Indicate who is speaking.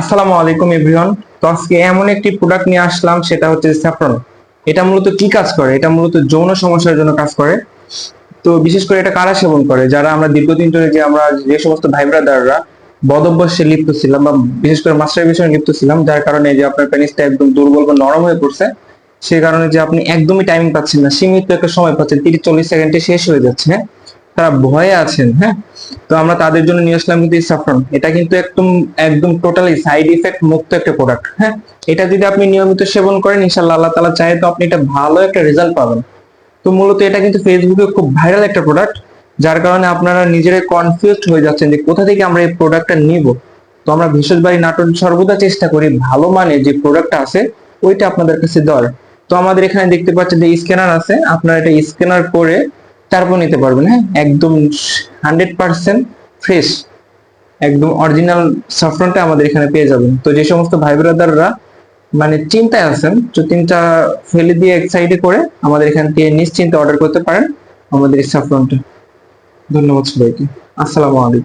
Speaker 1: আসসালামু আলাইকুম এভরিওয়ান। তো আজকে এমন একটি প্রোডাক্ট নিয়ে আসলাম, সেটা হচ্ছে স্যাফরন। এটা মূলত কি কাজ করে? এটা মূলত যৌন সমস্যার জন্য কাজ করে। তো বিশেষ করে এটা কারা সেবন করে? যারা আমরা দীর্ঘদিন ধরে আমরা যে সমস্ত ভাই ব্রাদাররা বদভ্যাসে লিপ্ত ছিলাম, বা বিশেষ করে মাস্টারবেশনে লিপ্ত ছিলাম, যার কারণে যে আপনার পেনিসটা একদম দুর্বল বা নরম হয়ে পড়ছে, সেই কারণে যে আপনি একদমই টাইমিং পাচ্ছেন না, সীমিত একটা সময় পাচ্ছেন, 30-40 সেকেন্ডে শেষ হয়ে যাচ্ছে, হ্যাঁ, তারা ভয়ে আছেন, হ্যাঁ। তো আমরা তাদের জন্য নিয়ে আসলাম কিন্তু এই স্যাফরন। এটা কিন্তু একদম একদম টোটালি সাইড ইফেক্ট মুক্ত একটা প্রোডাক্ট, হ্যাঁ। এটা যদি আপনি নিয়মিত সেবন করেন, ইনশাআল্লাহ আল্লাহ তাআলা চায় তো আপনি এটা ভালো একটা রেজাল্ট পাবেন। তো মূলত এটা কিন্তু ফেসবুকে খুব ভাইরাল একটা প্রোডাক্ট, যার কারণে আপনারা নিজেরাই কনফিউজড হয়ে যাচ্ছেন যে কোথা থেকে আমরা এই প্রোডাক্টটা নিব। তো আমরা ভেষজ বাড়ি নাটোর সর্বদা চেষ্টা করি ভালো মানের যে প্রোডাক্টটা আছে ওইটা আপনাদের কাছে দেওয়ার। তো আমাদের এখানে দেখতে পাচ্ছেন যে স্ক্যানার আছে, আপনারা এটা স্ক্যানার করে তারপর নিতে পারবেন, হ্যাঁ। একদম 100% ফ্রেশ, একদম অরিজিনাল স্যাফরনটা আমাদের এখানে পেয়ে যাবেন। তো যে সমস্ত ভাই ব্রাদাররা চিন্তায় আছেন, তো চিন্তা ফেলে দিয়ে এক সাইডে করে আমাদের এখান থেকে নিশ্চিন্তে অর্ডার করতে পারেন আমাদের এই স্যাফরনটা। ধন্যবাদ সবাইকে। আসসালামু আলাইকুম।